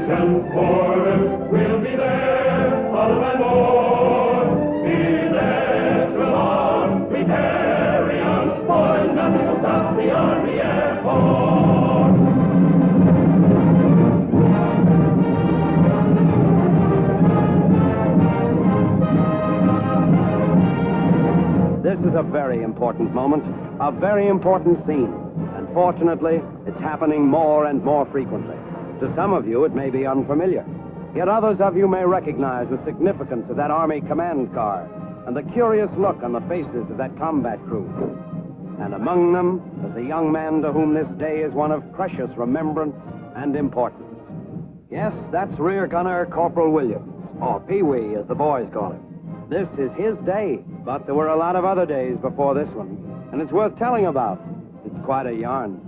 nation's borders, we'll be there, all and more. Be there till on, we carry on, for nothing will stop the Army Air Force. This is a very important moment, a very important scene. And fortunately, it's happening more and more frequently. To some of you, it may be unfamiliar. Yet others of you may recognize the significance of that Army command car and the curious look on the faces of that combat crew. And among them is a young man to whom this day is one of precious remembrance and importance. Yes, that's Rear Gunner Corporal Williams, or Pee-wee as the boys call him. This is his day, but there were a lot of other days before this one, and it's worth telling about. It's quite a yarn.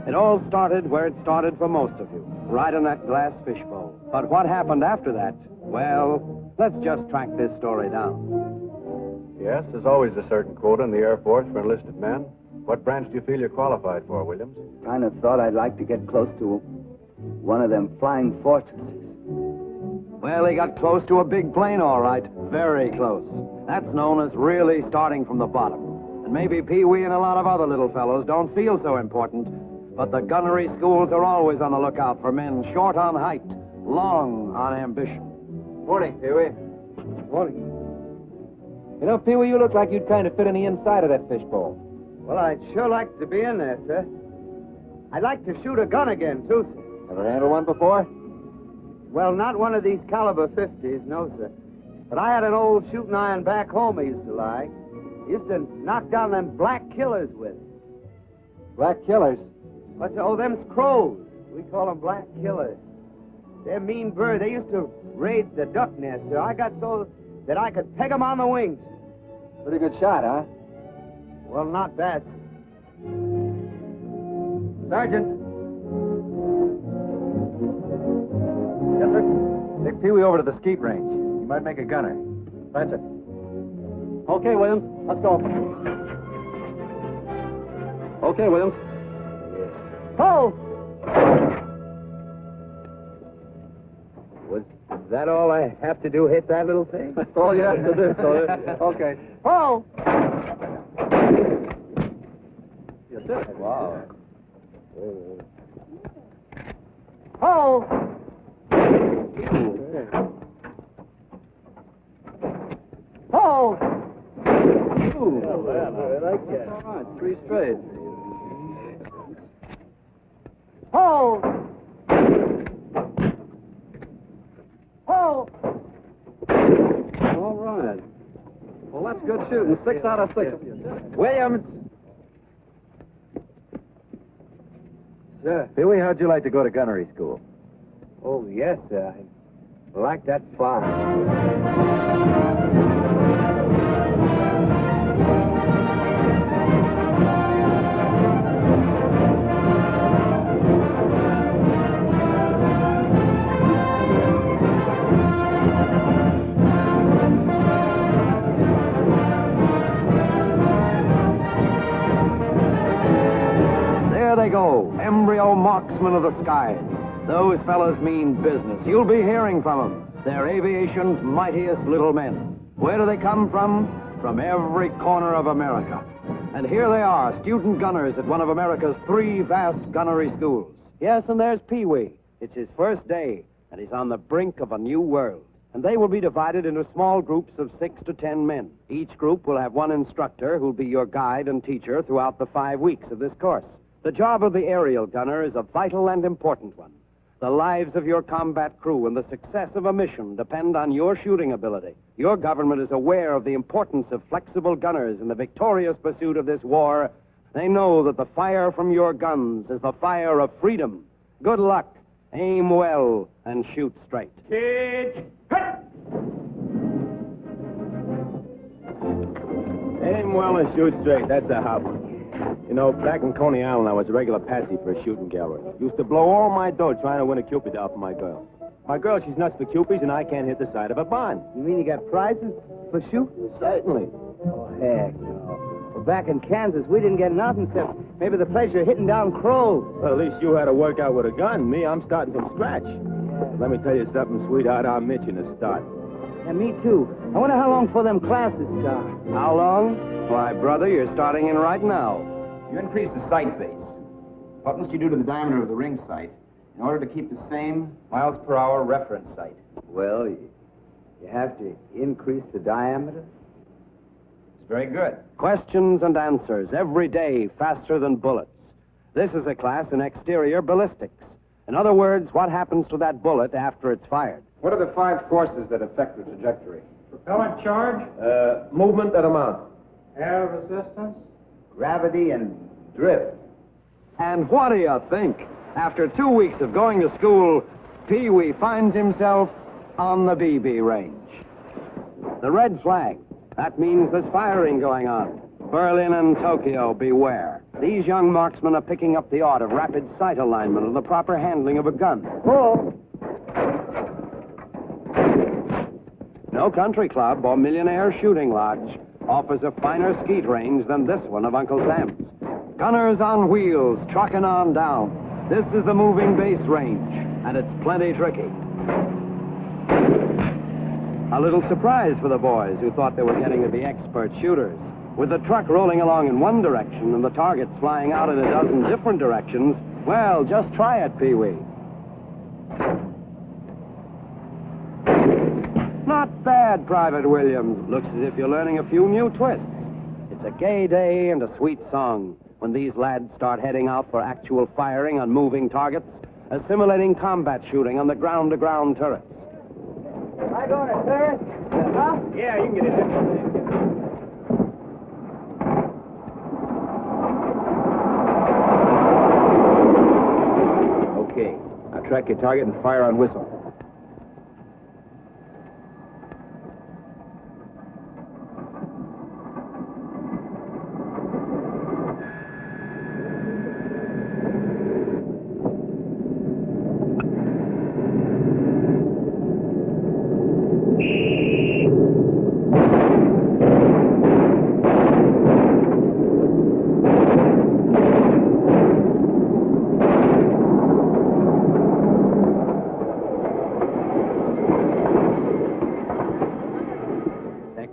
It all started where it started for most of you, right in that glass fishbowl. But what happened after that? Well, let's just track this story down. Yes, there's always a certain quota in the Air Force for enlisted men. What branch do you feel you're qualified for, Williams? Kind of thought I'd like to get close to one of them flying fortresses. Well, he got close to a big plane, all right. Very close. That's known as really starting from the bottom. And maybe Pee-wee and a lot of other little fellows don't feel so important, but the gunnery schools are always on the lookout for men short on height, long on ambition. Morning, Pee-wee. Morning. You know, Pee-wee, you look like you'd kind of fit in the inside of that fishbowl. Well, I'd sure like to be in there, sir. I'd like to shoot a gun again, too, sir. Ever handled one before? Well, not one of these caliber 50s, no, sir. But I had an old shooting iron back home I used to like. Used to knock down them black killers with it. Black killers? What's oh, them's crows. We call them black killers. They're mean birds. They used to raid the duck nest, sir. I got so that I could peg them on the wings. Pretty good shot, huh? Well, not bad, sir. Sergeant. Yes, sir. Take Pee-wee over to the skeet range. He might make a gunner. Right, sir. Okay, Williams. Let's go. Okay, Williams. Oh! Was that all I have to do, hit that little thing? That's all you have to do, soldier. Okay. Oh! You did it. Wow. Oh! Oh! Ooh, I like that. All right, 3 straight. Oh! Oh! All right. Well, that's good shooting. 6 out of 6. Williams! Sir. Pee-wee, how'd you like to go to gunnery school? Oh, yes, sir. I like that fine. There they go, embryo marksmen of the skies. Those fellas mean business. You'll be hearing from them. They're aviation's mightiest little men. Where do they come from? From every corner of America. And here they are, student gunners at one of America's 3 vast gunnery schools. Yes, and there's Pee-wee. It's his first day, and he's on the brink of a new world. And they will be divided into small groups of 6 to 10 men. Each group will have one instructor who'll be your guide and teacher throughout the 5 weeks of this course. The job of the aerial gunner is a vital and important one. The lives of your combat crew and the success of a mission depend on your shooting ability. Your government is aware of the importance of flexible gunners in the victorious pursuit of this war. They know that the fire from your guns is the fire of freedom. Good luck. Aim well and shoot straight. Pitch, hut! Aim well and shoot straight. That's a hot one. You know, back in Coney Island, I was a regular patsy for a shooting gallery. Used to blow all my dough trying to win a Cupid doll for my girl. My girl, she's nuts for Cupids, and I can't hit the side of a barn. You mean you got prizes for shooting? Certainly. Oh, heck no. Well, back in Kansas, we didn't get nothing except maybe the pleasure of hitting down crows. Well, at least you had to work out with a gun. Me, I'm starting from scratch. Let me tell you something, sweetheart. I'm itching to start. Yeah, me too. I wonder how long before them classes start. How long? Why, brother, you're starting in right now. You increase the sight base. What must you do to the diameter of the ring sight in order to keep the same miles per hour reference sight? Well, you have to increase the diameter. It's very good. Questions and answers every day faster than bullets. This is a class in exterior ballistics. In other words, what happens to that bullet after it's fired? What are the 5 forces that affect the trajectory? Propellant charge, Movement and amount. air resistance. Gravity and drift. And what do you think? After 2 weeks of going to school, Pee-wee finds himself on the BB range. The red flag. That means there's firing going on. Berlin and Tokyo, beware. These young marksmen are picking up the art of rapid sight alignment and the proper handling of a gun. Oh! No country club or millionaire shooting lodge offers a finer skeet range than this one of Uncle Sam's. Gunners on wheels, trucking on down. This is the moving base range, and it's plenty tricky. A little surprise for the boys who thought they were getting to be expert shooters. With the truck rolling along in one direction and the targets flying out in a dozen different directions, well, just try it, Pee-wee. Not bad, Private Williams. Looks as if you're learning a few new twists. It's a gay day and a sweet song when these lads start heading out for actual firing on moving targets, assimilating combat shooting on the ground-to-ground turrets. Am I going to turn? Huh? Yeah, you can get in there. Okay. Now track your target and fire on whistle.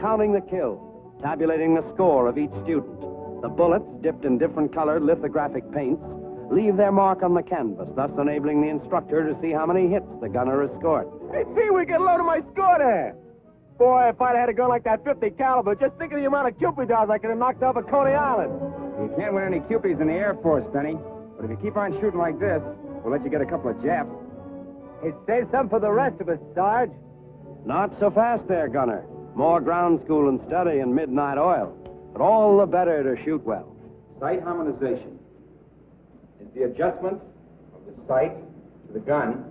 Counting the kills, tabulating the score of each student. The bullets, dipped in different colored lithographic paints, leave their mark on the canvas, thus enabling the instructor to see how many hits the gunner has scored. Hey, Pee-wee, get a load of my score there. Boy, if I'd had a gun like that 50 caliber, just think of the amount of Cupid dolls I could have knocked off at Coney Island. You can't win any Cupies in the Air Force, Benny. But if you keep on shooting like this, we'll let you get a couple of Japs. Hey, save some for the rest of us, Sarge. Not so fast there, gunner. More ground school and study and midnight oil. But all the better to shoot well. Sight harmonization is the adjustment of the sight to the gun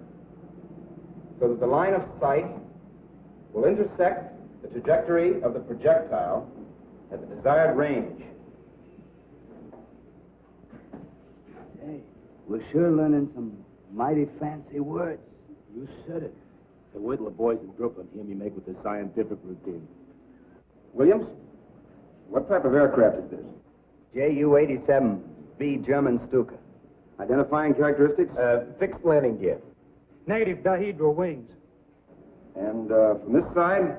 so that the line of sight will intersect the trajectory of the projectile at the desired range. Hey, we're sure learning some mighty fancy words. You said it. So wait till the boys in Brooklyn hear me make with the scientific routine. Williams, what type of aircraft is this? Ju-87B German Stuka. Identifying characteristics? Fixed landing gear. Negative dihedral wings. And from this side?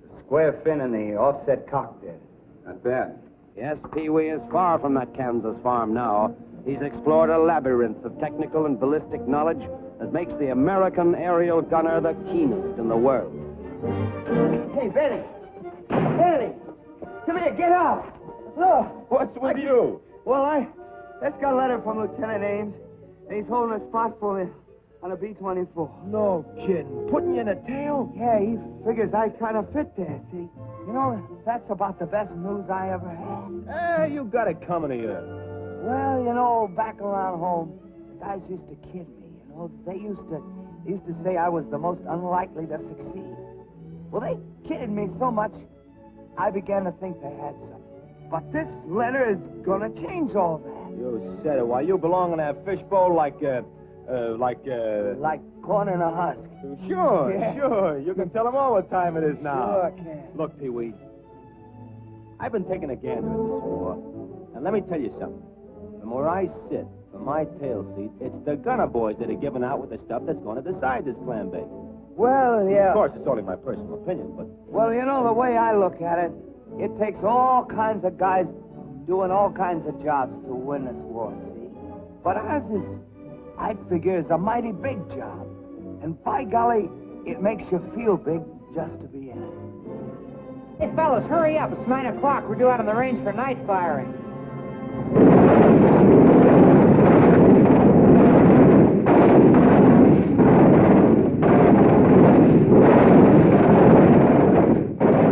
It's a square fin in the offset cock there. Not bad. Yes, Pee-wee is far from that Kansas farm now. He's explored a labyrinth of technical and ballistic knowledge that makes the American aerial gunner the keenest in the world. Hey, Benny! Benny! Come here, get out! Look! What's with you? Well, I just got a letter from Lieutenant Ames, and he's holding a spot for me on a B-24. No kidding. Putting you in a tail? Yeah, he figures I kind of fit there, see? You know, that's about the best news I ever had. You got it coming to you. Well, you know, back around home, the guys used to kid me, you know. They used to say I was the most unlikely to succeed. Well, they kidded me so much, I began to think they had something. But this letter is gonna change all that. You said it. Why, you belong in that fishbowl like Like corn in a husk. Sure, Yeah. sure. You can tell them all what time it is now. Sure can. Look, Pee-wee, I've been taking a gander at this war, and let me tell you something. From where I sit, from my tail seat, it's the gunner boys that are giving out with the stuff that's going to decide this clam bake. Well, yeah. Of course, it's only my personal opinion, but... Well, you know, the way I look at it, it takes all kinds of guys doing all kinds of jobs to win this war, see? But ours is, I figure, is a mighty big job. And by golly, it makes you feel big just to be in it. Hey, fellas, hurry up. It's 9 o'clock. We're due out on the range for night firing.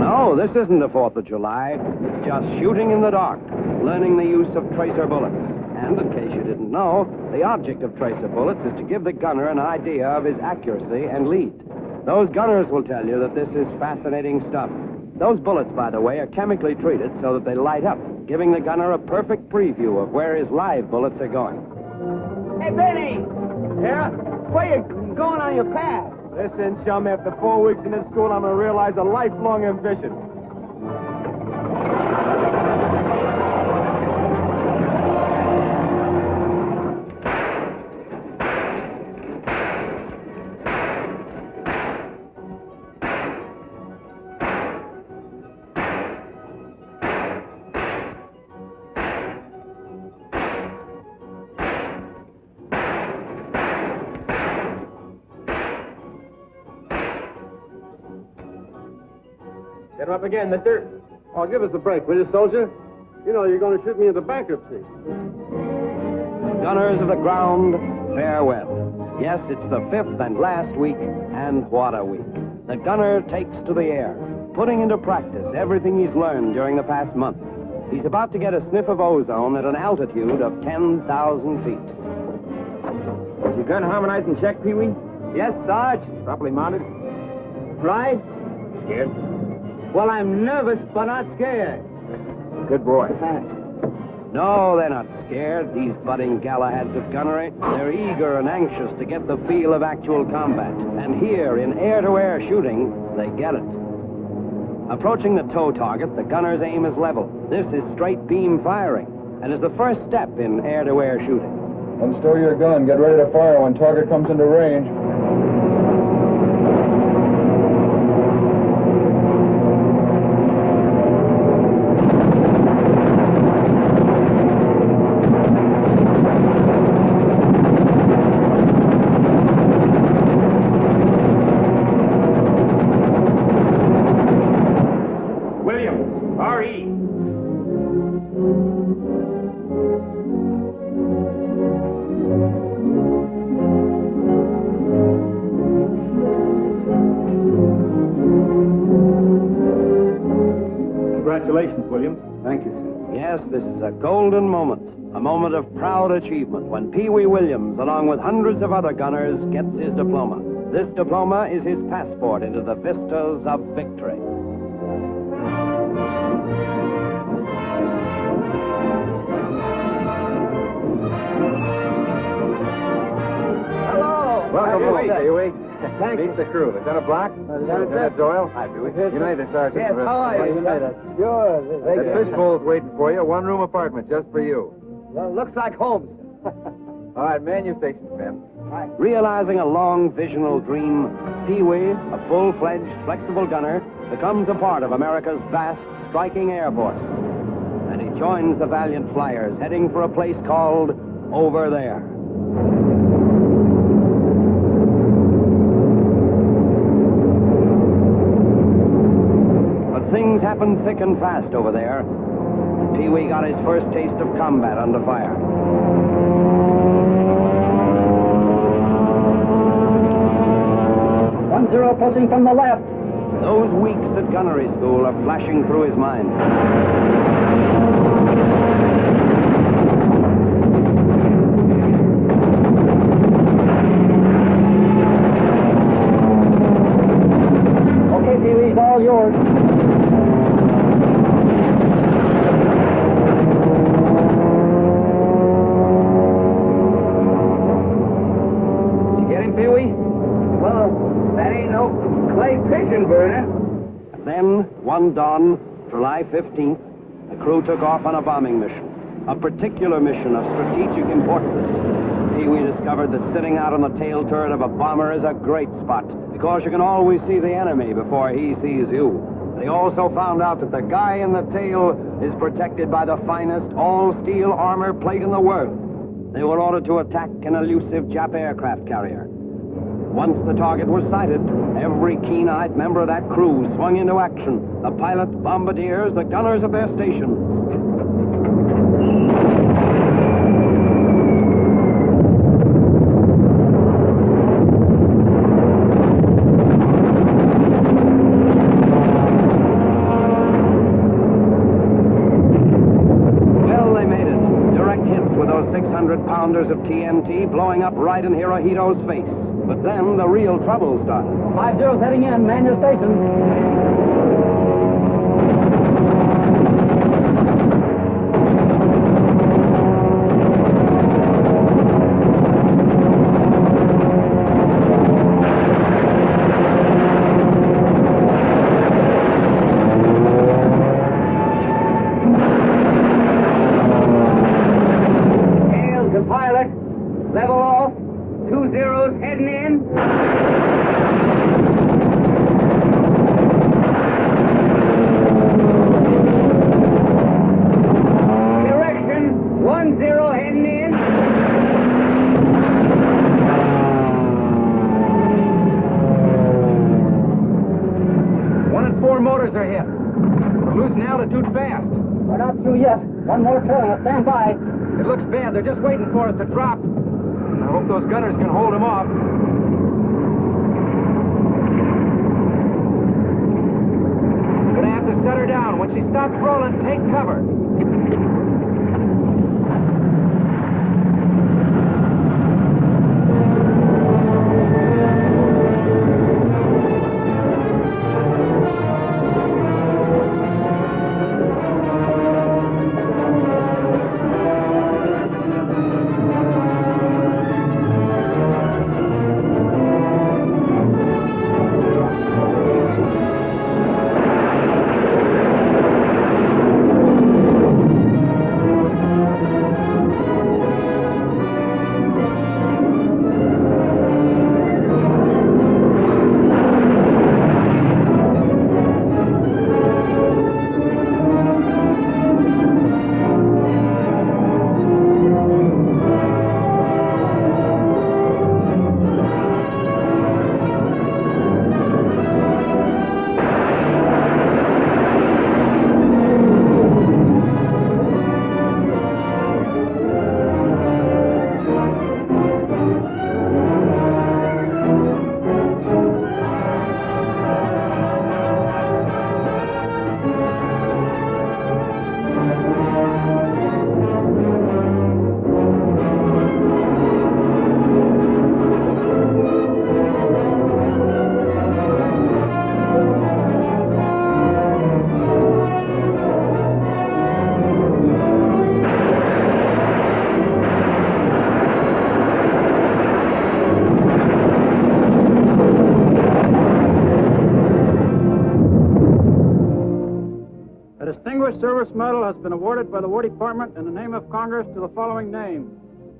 No, this isn't the 4th of July. It's just shooting in the dark, learning the use of tracer bullets. And in case you didn't know, the object of tracer bullets is to give the gunner an idea of his accuracy and lead. Those gunners will tell you that this is fascinating stuff. Those bullets, by the way, are chemically treated so that they light up, giving the gunner a perfect preview of where his live bullets are going. Hey, Benny! Yeah? Where you going on your path? Listen, chum, after 4 weeks in this school, I'm going to realize a lifelong ambition. Get him up again, mister. Oh, give us a break, will you, soldier? You know you're going to shoot me into bankruptcy. Gunners of the ground, farewell. Yes, it's the 5th and last week, and what a week. The gunner takes to the air, putting into practice everything he's learned during the past month. He's about to get a sniff of ozone at an altitude of 10,000 feet. Is your gun harmonized and checked, Pee-wee? Yes, Sarge. Properly mounted? Right? Scared? Well, I'm nervous, but not scared. Good boy. No, they're not scared, these budding Galahads of gunnery. They're eager and anxious to get the feel of actual combat. And here, in air-to-air shooting, they get it. Approaching the tow target, the gunner's aim is level. This is straight beam firing, and is the first step in air-to-air shooting. Unstow your gun. Get ready to fire when target comes into range. Williams, R.E. Congratulations, Williams. Thank you, sir. Yes, this is a golden moment, a moment of proud achievement when Pee Wee Williams, along with hundreds of other gunners, gets his diploma. This diploma is his passport into the vistas of victory. Hello. Welcome home, Pee-wee. Thank Meet you. the crew. Lieutenant Block. Lieutenant Doyle. Hi, Pee-wee. You made it, Sergeant. Yes, how are you? Sure. That fishbowl's waiting for you. One-room apartment just for you. Well, looks like home, sir. All right, man your stations, men. Realizing a long visional dream, Pee Wee, a full-fledged, flexible gunner, becomes a part of America's vast, striking Air Force. And he joins the valiant flyers heading for a place called Over There. But things happen thick and fast over there. Pee Wee got his first taste of combat under fire. 1-0 approaching from the left. Those weeks at gunnery school are flashing through his mind. Okay, Pee-wee, it's all yours. Did you get him, Pee-wee? Well, that ain't no clay pigeon burner. Then, one dawn, July 15th, the crew took off on a bombing mission. a particular mission of strategic importance. Pee-wee discovered that sitting out on the tail turret of a bomber is a great spot because you can always see the enemy before he sees you. But he also found out that the guy in the tail is protected by the finest all-steel armor plate in the world. They were ordered to attack an elusive Jap aircraft carrier. Once the target was sighted, every keen-eyed member of that crew swung into action. The pilots, bombardiers, the gunners at their stations. Pounders of TNT blowing up right in Hirohito's face. But then the real trouble started. 5-0's heading in. Man your stations. Pilot, level off. 2-0's heading in. Direction, 1-0 heading in. One and 4 motors are hit. We're losing altitude fast. We're not through yet. One more trailing us. Stand by. It looks bad. They're just waiting for us to drop. I hope those gunners can hold them off. Gonna have to set her down. When she stops rolling, take cover. Service Medal has been awarded by the War Department in the name of Congress to the following names.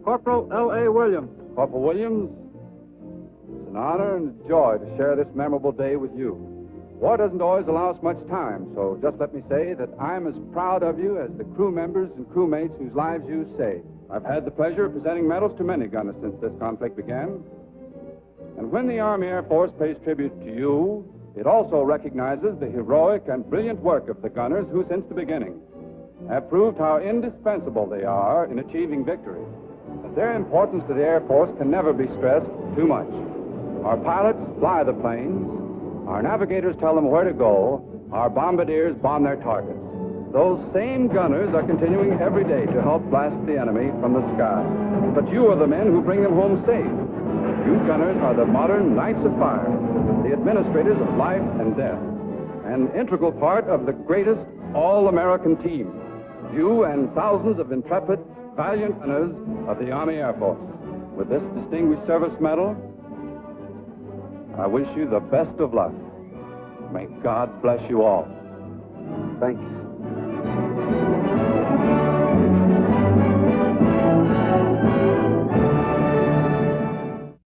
Corporal L.A. Williams. Corporal Williams, it's an honor and a joy to share this memorable day with you. War doesn't always allow us much time, so just let me say that I'm as proud of you as the crew members and crewmates whose lives you saved. I've had the pleasure of presenting medals to many gunners since this conflict began. And when the Army Air Force pays tribute to you, it also recognizes the heroic and brilliant work of the gunners who, since the beginning, have proved how indispensable they are in achieving victory. But their importance to the Air Force can never be stressed too much. Our pilots fly the planes, our navigators tell them where to go, our bombardiers bomb their targets. Those same gunners are continuing every day to help blast the enemy from the sky. But you are the men who bring them home safe. You gunners are the modern knights of fire, the administrators of life and death, an integral part of the greatest all-American team. You and thousands of intrepid, valiant gunners of the Army Air Force. With this distinguished service medal, I wish you the best of luck. May God bless you all. Thank you, sir.